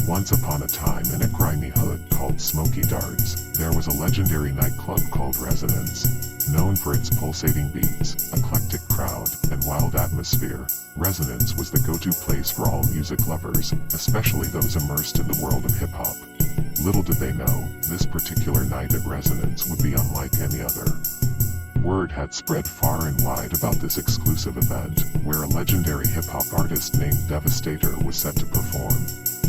Once upon a time in a grimy hood called Smoky Darts, there was a legendary nightclub called Resonance. Known for its pulsating beats, eclectic crowd, and wild atmosphere, Resonance was the go-to place for all music lovers, especially those immersed in the world of hip-hop. Little did they know, this particular night at Resonance would be unlike any other. Word had spread far and wide about this exclusive event, where a legendary hip-hop artist named Devastator was set to perform.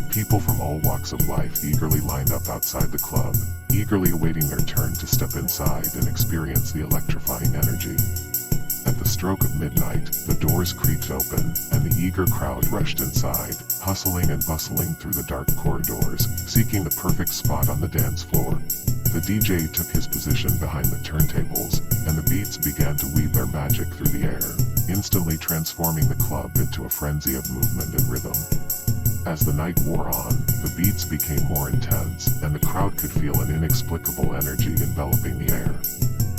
People from all walks of life eagerly lined up outside the club, eagerly awaiting their turn to step inside and experience the electrifying energy. At the stroke of midnight, the doors creaked open, and the eager crowd rushed inside, hustling and bustling through the dark corridors, seeking the perfect spot on the dance floor. The DJ took his position behind the turntables, and the beats began to weave their magic through the air, instantly transforming the club into a frenzy of movement and rhythm. As the night wore on, the beats became more intense, and the crowd could feel an inexplicable energy enveloping the air.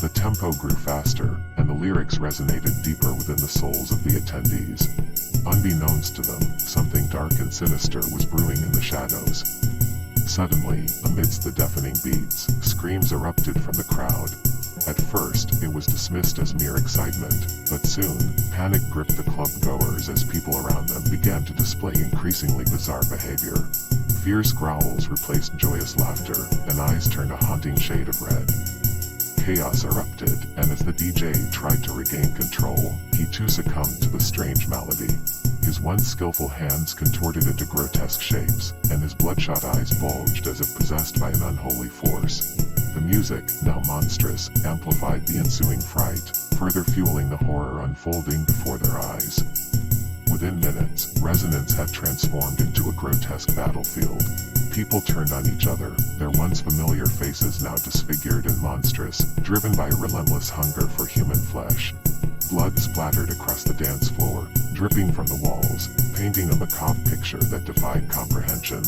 The tempo grew faster, and the lyrics resonated deeper within the souls of the attendees. Unbeknownst to them, something dark and sinister was brewing in the shadows. Suddenly, amidst the deafening beats, screams erupted from the crowd. At first, it was dismissed as mere excitement, but soon, panic gripped the club-goers as people around them began to display increasingly bizarre behavior. Fierce growls replaced joyous laughter, and eyes turned a haunting shade of red. Chaos erupted, and as the DJ tried to regain control, he too succumbed to the strange malady. His once skillful hands contorted into grotesque shapes, and his bloodshot eyes bulged as if possessed by an unholy force. The music, now monstrous, amplified the ensuing fright, further fueling the horror unfolding before their eyes. Within minutes, Resonance had transformed into a grotesque battlefield. People turned on each other, their once familiar faces now disfigured and monstrous, driven by a relentless hunger for human flesh. Blood splattered across the dance floor, dripping from the walls, painting a macabre picture that defied comprehension.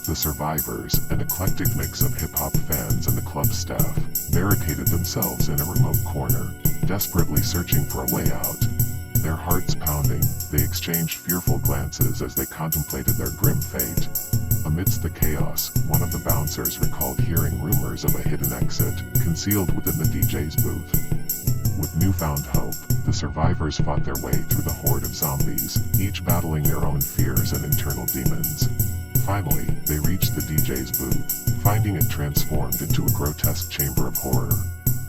The survivors, an eclectic mix of hip-hop fans and the club staff, barricaded themselves in a remote corner, desperately searching for a way out. Their hearts pounding, they exchanged fearful glances as they contemplated their grim fate. Amidst the chaos, one of the bouncers recalled hearing rumors of a hidden exit, concealed within the DJ's booth. With newfound hope, the survivors fought their way through the horde of zombies, each battling their own fears and internal demons. Finally, they reached the DJ's booth, finding it transformed into a grotesque chamber of horror.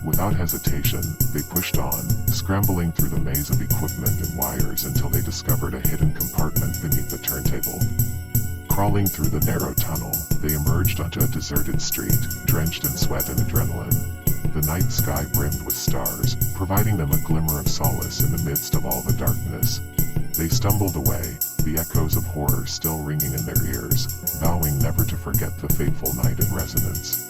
Without hesitation, they pushed on, scrambling through the maze of equipment and wires until they discovered a hidden compartment beneath the turntable. Crawling through the narrow tunnel, they emerged onto a deserted street, drenched in sweat and adrenaline. The night sky brimmed with stars, providing them a glimmer of solace in the midst of all the darkness. They stumbled away, the echoes of horror still ringing in their ears, vowing never to forget the fateful night at Resonance.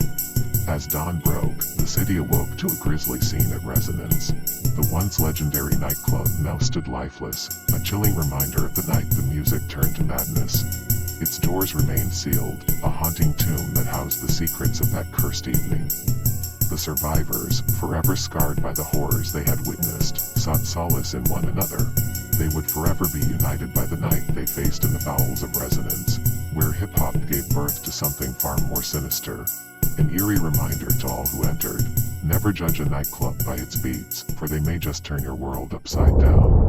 As dawn broke, the city awoke to a grisly scene at Resonance. The once legendary nightclub now stood lifeless, a chilling reminder of the night the music turned to madness. Its doors remained sealed, a haunting tomb that housed the secrets of that cursed evening. The survivors, forever scarred by the horrors they had witnessed, sought solace in one another. They would forever be united by the night they faced in the bowels of Resonance, where hip-hop gave birth to something far more sinister. An eerie reminder to all who entered: never judge a nightclub by its beats, for they may just turn your world upside down.